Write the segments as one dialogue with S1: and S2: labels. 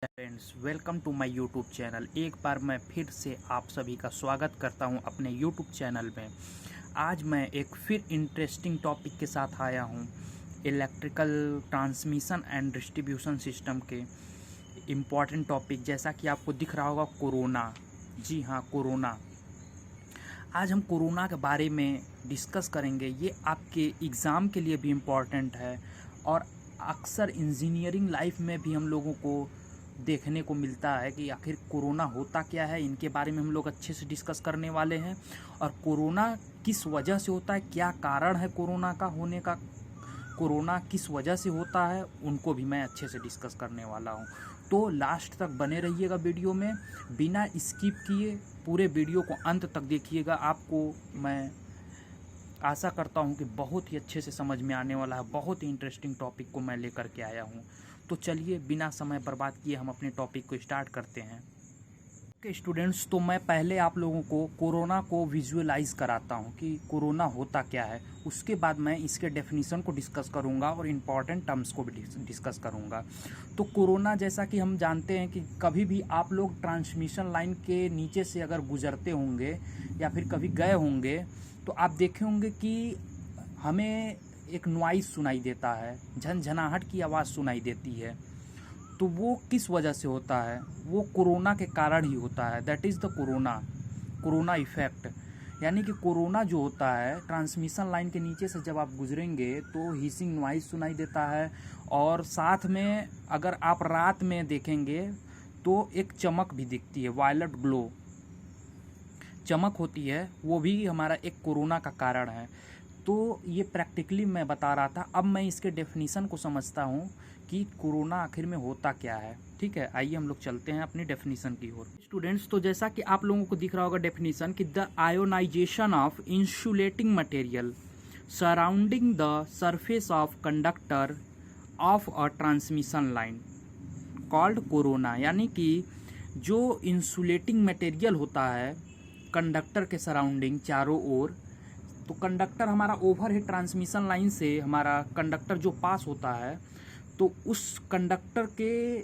S1: Friends, welcome to my YouTube channel. एक बार मैं फिर से आप सभी का स्वागत करता हूं अपने यूट्यूब चैनल में। आज मैं एक फिर इंटरेस्टिंग टॉपिक के साथ आया हूं, electrical transmission and distribution system के इम्पॉर्टेंट टॉपिक। जैसा कि आपको दिख रहा होगा, कोरोना। जी हाँ, कोरोना। आज हम कोरोना के बारे में डिस्कस करेंगे। ये आपके एग्ज़ाम के लिए भी इम्पॉर्टेंट है और अक्सर इंजीनियरिंग लाइफ में भी हम लोगों को देखने को मिलता है कि आखिर कोरोना होता क्या है। इनके बारे में हम लोग अच्छे से डिस्कस करने वाले हैं। और कोरोना किस वजह से होता है, क्या कारण है कोरोना का होने का, कोरोना किस वजह से होता है, उनको भी मैं अच्छे से डिस्कस करने वाला हूं। तो लास्ट तक बने रहिएगा वीडियो में, बिना स्किप किए पूरे वीडियो को अंत तक देखिएगा। आपको मैं आशा करता हूं कि बहुत ही अच्छे से समझ में आने वाला है। बहुत ही इंटरेस्टिंग टॉपिक को मैं लेकर के आया हूं। तो चलिए बिना समय बर्बाद किए हम अपने टॉपिक को स्टार्ट करते हैं। ओके स्टूडेंट्स, तो मैं पहले आप लोगों को कोरोना को विजुअलाइज कराता हूं कि कोरोना होता क्या है। उसके बाद मैं इसके डेफिनेशन को डिस्कस करूंगा और इम्पॉर्टेंट टर्म्स को भी डिस्कस करूंगा। तो कोरोना, जैसा कि हम जानते हैं कि कभी भी आप लोग ट्रांसमिशन लाइन के नीचे से अगर गुजरते होंगे या फिर कभी गए होंगे तो आप देखे होंगे कि हमें एक नॉइज़ सुनाई देता है, झनझनाहट की आवाज़ सुनाई देती है। तो वो किस वजह से होता है? वो कोरोना के कारण ही होता है। That is the corona effect. यानी कि कोरोना जो होता है, ट्रांसमिशन लाइन के नीचे से जब आप गुजरेंगे तो हीसिंग नॉइज़ सुनाई देता है। और साथ में अगर आप रात में देखेंगे तो एक चमक भी दिखती है, वायलेट ग्लो चमक होती है। वो भी हमारा एक कोरोना का कारण है। तो ये प्रैक्टिकली मैं बता रहा था। अब मैं इसके डेफिनीशन को समझता हूँ कि कोरोना आखिर में होता क्या है। ठीक है, आइए हम लोग चलते हैं अपनी डेफिनीशन की ओर। स्टूडेंट्स, तो जैसा कि आप लोगों को दिख रहा होगा डेफिनीशन कि the ionisation of insulating material surrounding the surface of conductor of a transmission line called corona. यानी कि जो इंसुलेटिंग मटेरियल होता है कंडक्टर के सराउंडिंग चारों ओर, तो कंडक्टर हमारा ओवरहेड ट्रांसमिशन लाइन से हमारा कंडक्टर जो पास होता है, तो उस कंडक्टर के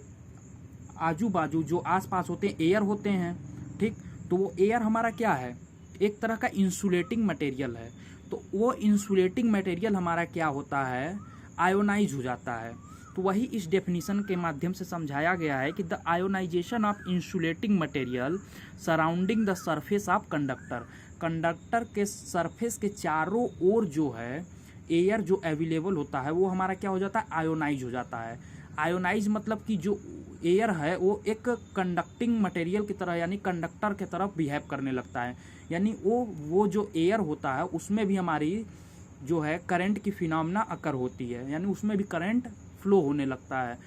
S1: आजू बाजू जो आसपास होते हैं एयर होते हैं। ठीक, तो वो एयर हमारा क्या है, एक तरह का इंसुलेटिंग मटेरियल है। तो वो इंसुलेटिंग मटेरियल हमारा क्या होता है, आयोनाइज हो जाता है। तो वही इस डेफिनीशन के माध्यम से समझाया गया है कि the ionisation of insulating material surrounding the surface of conductor. Conductor के सरफेस के चारों ओर जो है एयर जो अवेलेबल होता है वो हमारा क्या हो जाता है, आयोनाइज हो जाता है। आयोनाइज मतलब कि जो एयर है वो एक कंडक्टिंग मटेरियल की तरह, यानी कंडक्टर की तरफ बिहेव करने लगता है। यानी वो जो एयर होता है उसमें भी हमारी जो है करंट की फिनोमेना अकर होती है, यानी उसमें भी करंट फ्लो होने लगता है।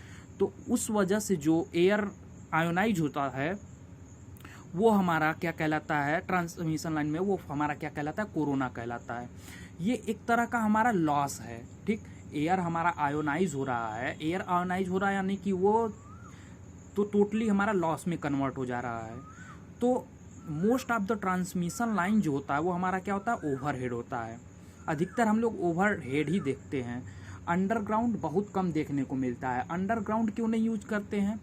S1: तो उस वजह से जो एयर आयोनाइज होता है वो हमारा क्या कहलाता है, ट्रांसमिशन लाइन में वो हमारा क्या कहलाता है, कोरोना कहलाता है। ये एक तरह का हमारा लॉस है। ठीक, एयर हमारा आयोनाइज हो रहा है, एयर आयोनाइज हो रहा है यानी कि वो तो टोटली हमारा लॉस में कन्वर्ट हो जा रहा है। तो most of the transmission line जो होता है वो हमारा क्या होता है, ओवरहेड होता है। अधिकतर हम लोग ओवरहेड ही देखते हैं, अंडरग्राउंड बहुत कम देखने को मिलता है। अंडरग्राउंड क्यों नहीं यूज करते हैं?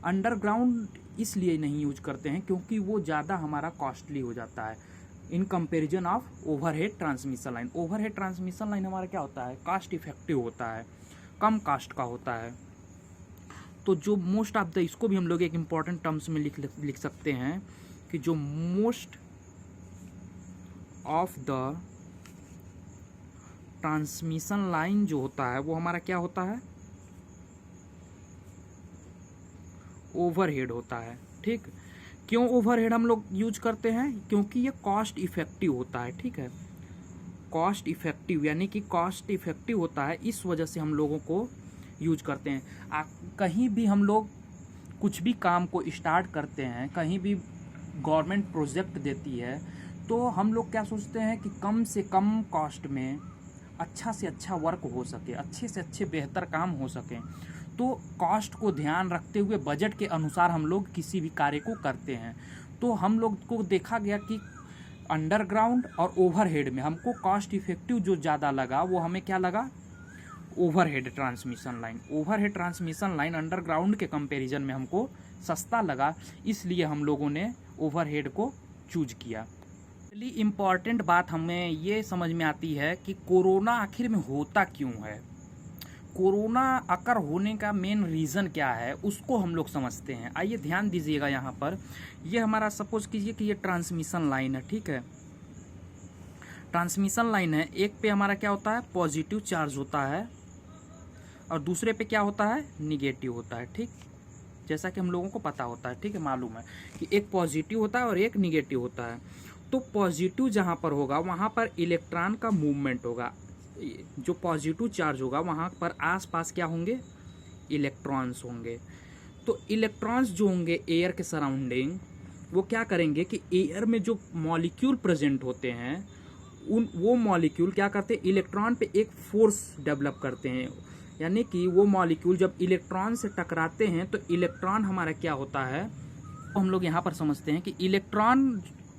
S1: अंडरग्राउंड इसलिए नहीं यूज करते हैं क्योंकि वो ज़्यादा हमारा कॉस्टली हो जाता है in comparison of overhead transmission line. Overhead transmission line हमारा क्या होता है, कास्ट इफेक्टिव होता है, कम कास्ट का होता है। तो जो मोस्ट ऑफ द, इसको भी हम लोग एक इम्पॉर्टेंट टर्म्स में लिख सकते हैं कि जो most of the transmission line जो होता है वो हमारा क्या होता है, ओवरहेड होता है। ठीक, क्यों ओवरहेड हम लोग यूज करते हैं, क्योंकि ये कॉस्ट इफेक्टिव होता है। ठीक है, कॉस्ट इफेक्टिव यानी कि कॉस्ट इफेक्टिव होता है, इस वजह से हम लोगों को यूज करते हैं। कहीं भी हम लोग कुछ भी काम को स्टार्ट करते हैं, कहीं भी गवर्नमेंट प्रोजेक्ट देती है तो हम लोग क्या सोचते हैं कि कम से कम कॉस्ट में अच्छा से अच्छा वर्क हो सके, अच्छे से अच्छे बेहतर काम हो सकें। तो कॉस्ट को ध्यान रखते हुए बजट के अनुसार हम लोग किसी भी कार्य को करते हैं। तो हम लोग को देखा गया कि अंडरग्राउंड और ओवरहेड में हमको कॉस्ट इफेक्टिव जो ज़्यादा लगा वो हमें क्या लगा, overhead transmission line. Overhead transmission line underground के कंपैरिजन में हमको सस्ता लगा, इसलिए हम लोगों ने ओवरहेड को चूज किया। पहली इम्पॉर्टेंट बात हमें ये समझ में आती है कि कोरोना आखिर में होता क्यों है, कोरोना अकर होने का मेन रीज़न क्या है, उसको हम लोग समझते हैं। आइए ध्यान दीजिएगा, यहाँ पर ये हमारा सपोज कीजिए कि ये ट्रांसमिशन लाइन है, ठीक है। ट्रांसमिशन लाइन है, एक पे हमारा क्या होता है, पॉजिटिव चार्ज होता है और दूसरे पे क्या होता है, निगेटिव होता है, ठीक। जैसा कि हम लोगों को पता होता है, ठीक है, मालूम है कि एक पॉजिटिव होता है और एक निगेटिव होता है। तो पॉजिटिव जहाँ पर होगा वहाँ पर इलेक्ट्रॉन का मूवमेंट होगा, जो पॉजिटिव चार्ज होगा वहाँ पर आसपास क्या होंगे, इलेक्ट्रॉन्स होंगे। तो इलेक्ट्रॉन्स जो होंगे एयर के सराउंडिंग, वो क्या करेंगे कि एयर में जो मॉलिक्यूल प्रेजेंट होते हैं वो मॉलिक्यूल क्या करते हैं, इलेक्ट्रॉन पे एक फोर्स डेवलप करते हैं। यानी कि वो मॉलिक्यूल जब इलेक्ट्रॉन से टकराते हैं तो इलेक्ट्रॉन हमारा क्या होता है, तो हम लोग यहाँ पर समझते हैं कि इलेक्ट्रॉन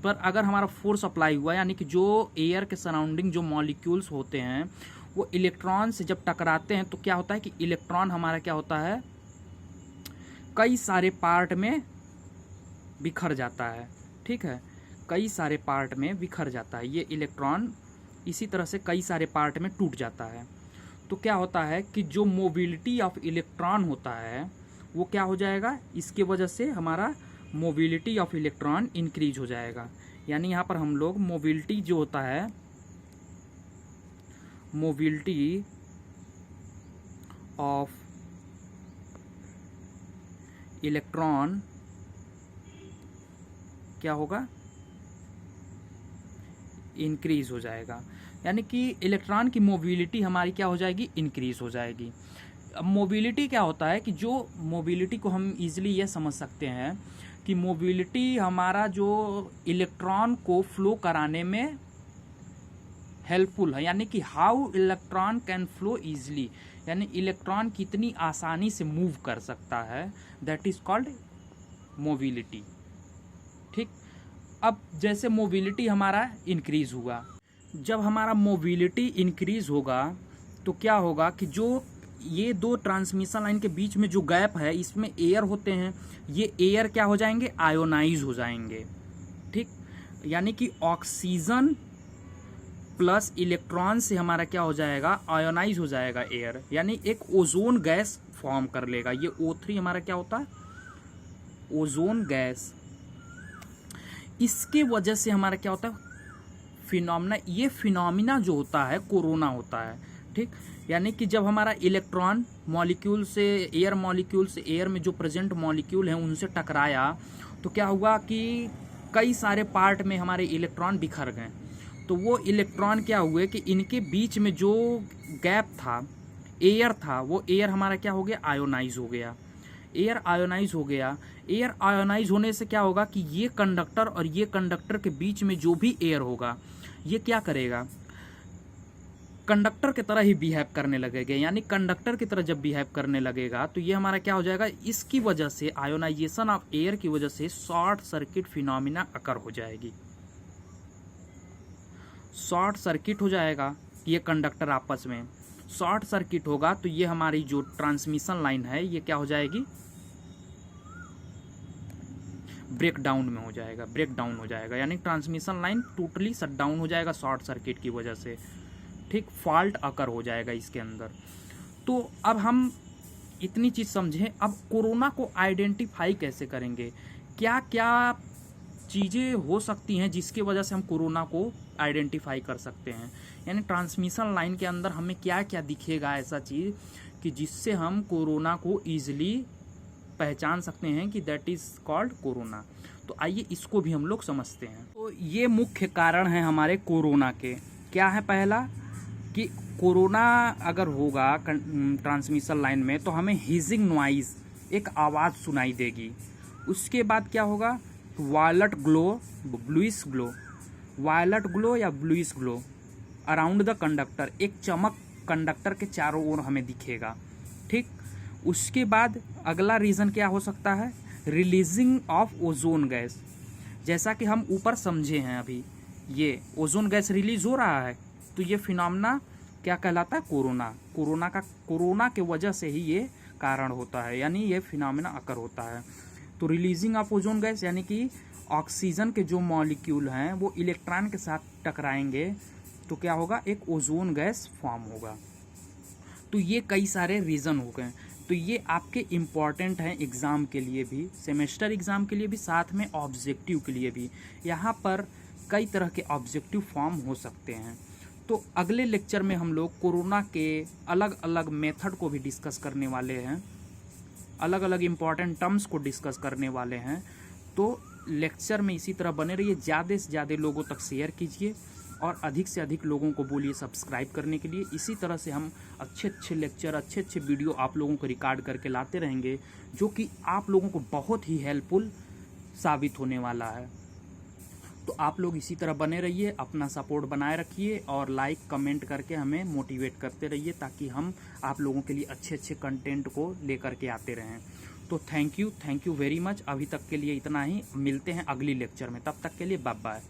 S1: पर अगर हमारा फोर्स अप्लाई हुआ, यानी कि जो एयर के सराउंडिंग जो मॉलिक्यूल्स होते हैं वो इलेक्ट्रॉन से जब टकराते हैं तो क्या होता है कि इलेक्ट्रॉन हमारा क्या होता है, कई सारे पार्ट में बिखर जाता है, ठीक है, कई सारे पार्ट में बिखर जाता है। ये इलेक्ट्रॉन इसी तरह से कई सारे पार्ट में टूट जाता है। तो क्या होता है कि जो मोबिलिटी ऑफ इलेक्ट्रॉन होता है वो क्या हो जाएगा, इसके वजह से हमारा मोबिलिटी ऑफ इलेक्ट्रॉन इंक्रीज हो जाएगा। यानी यहाँ पर हम लोग मोबिलिटी जो होता है, मोबिलिटी ऑफ इलेक्ट्रॉन क्या होगा, इंक्रीज हो जाएगा। यानी कि इलेक्ट्रॉन की मोबिलिटी हमारी क्या हो जाएगी, इंक्रीज हो जाएगी। अब मोबिलिटी क्या होता है कि जो मोबिलिटी को हम इजीली ये समझ सकते हैं कि मोबिलिटी हमारा जो इलेक्ट्रॉन को फ्लो कराने में हेल्पफुल है, यानी कि how electron can flow easily, यानी इलेक्ट्रॉन कितनी आसानी से मूव कर सकता है, दैट इज कॉल्ड मोबिलिटी, ठीक। अब जैसे मोबिलिटी हमारा इंक्रीज हुआ, जब हमारा मोबिलिटी इंक्रीज होगा तो क्या होगा कि जो ये दो ट्रांसमिशन लाइन के बीच में जो गैप है इसमें एयर होते हैं, ये एयर क्या हो जाएंगे, आयोनाइज हो जाएंगे, ठीक। यानी कि ऑक्सीजन प्लस इलेक्ट्रॉन से हमारा क्या हो जाएगा, आयोनाइज हो जाएगा एयर, यानी एक ओजोन गैस फॉर्म कर लेगा। ये O3 हमारा क्या होता है, ओजोन गैस। इसके वजह से हमारा क्या होता है, फिनोमिना, ये फिनोमिना जो होता है कोरोना होता है, ठीक। यानी कि जब हमारा इलेक्ट्रॉन मॉलिक्यूल से, एयर मॉलिक्यूल से, एयर में जो प्रेजेंट मॉलिक्यूल हैं उनसे टकराया तो क्या हुआ कि कई सारे पार्ट में हमारे इलेक्ट्रॉन बिखर गए। तो वो इलेक्ट्रॉन क्या हुए कि इनके बीच में जो गैप था, एयर था, वो एयर हमारा क्या हो गया, आयोनाइज हो गया। एयर आयोनाइज हो गया। एयर आयोनाइज होने से क्या होगा कि ये कंडक्टर और ये कंडक्टर के बीच में जो भी एयर होगा ये क्या करेगा, कंडक्टर की तरह ही बिहेव करने लगेगा। यानी कंडक्टर की तरह जब बिहेव करने लगेगा तो ये हमारा क्या हो जाएगा, इसकी वजह से आयोनाइजेशन ऑफ एयर की वजह से शॉर्ट सर्किट फिनोमिना अकर हो जाएगी। शॉर्ट सर्किट हो जाएगा, ये कंडक्टर आपस में शॉर्ट सर्किट होगा तो ये हमारी जो ट्रांसमिशन लाइन है ये क्या हो जाएगी, ब्रेक डाउन में हो जाएगा, ब्रेक डाउन हो जाएगा। यानी transmission line totally shut down हो जाएगा शॉर्ट सर्किट की वजह से, ठीक। फॉल्ट अकर हो जाएगा इसके अंदर। तो अब हम इतनी चीज़ समझें, अब कोरोना को आइडेंटिफाई कैसे करेंगे, क्या क्या चीज़ें हो सकती हैं जिसकी वजह से हम कोरोना को आइडेंटिफाई कर सकते हैं। यानी ट्रांसमिशन लाइन के अंदर हमें क्या क्या दिखेगा ऐसा चीज़ कि जिससे हम कोरोना को ईजिली पहचान सकते हैं कि दैट इज़ कॉल्ड कोरोना। तो आइए इसको भी हम लोग समझते हैं। तो ये मुख्य कारण है हमारे कोरोना के। क्या है, पहला कि कोरोना अगर होगा ट्रांसमिशन लाइन में तो हमें हीजिंग नॉइज, एक आवाज़ सुनाई देगी। उसके बाद क्या होगा, violet glow, bluish glow, violet glow या bluish glow around the conductor, एक चमक कंडक्टर के चारों ओर हमें दिखेगा, ठीक। उसके बाद अगला रीज़न क्या हो सकता है, रिलीजिंग ऑफ ओजोन गैस। जैसा कि हम ऊपर समझे हैं अभी, ये ओजोन गैस रिलीज हो रहा है तो ये फिनोमेना क्या कहलाता है? कोरोना। कोरोना के वजह से ही ये कारण होता है, यानी ये फिनोमेना अकर होता है। तो रिलीजिंग ऑफ ओजोन गैस यानी कि ऑक्सीजन के जो मॉलिक्यूल हैं वो इलेक्ट्रॉन के साथ टकराएंगे तो क्या होगा? एक ओजोन गैस फॉर्म होगा। तो ये कई सारे रीज़न हो गए। तो ये आपके इम्पॉर्टेंट हैं एग्ज़ाम के लिए भी, सेमेस्टर एग्ज़ाम के लिए भी, साथ में ऑब्जेक्टिव के लिए भी। यहाँ पर कई तरह के ऑब्जेक्टिव फॉर्म हो सकते हैं। तो अगले लेक्चर में हम लोग कोरोना के अलग अलग मेथड को भी डिस्कस करने वाले हैं, अलग अलग इम्पॉर्टेंट टर्म्स को डिस्कस करने वाले हैं। तो लेक्चर में इसी तरह बने रहिए, ज़्यादा से ज़्यादा लोगों तक शेयर कीजिए और अधिक से अधिक लोगों को बोलिए सब्सक्राइब करने के लिए। इसी तरह से हम अच्छे अच्छे लेक्चर, अच्छे अच्छे वीडियो आप लोगों को रिकॉर्ड करके लाते रहेंगे, जो कि आप लोगों को बहुत ही हेल्पफुल साबित होने वाला है। तो आप लोग इसी तरह बने रहिए, अपना सपोर्ट बनाए रखिए और लाइक कमेंट करके हमें मोटिवेट करते रहिए, ताकि हम आप लोगों के लिए अच्छे अच्छे कंटेंट को लेकर के आते रहें। तो थैंक यू वेरी मच। अभी तक के लिए इतना ही, मिलते हैं अगली लेक्चर में, तब तक के लिए बाय बाय।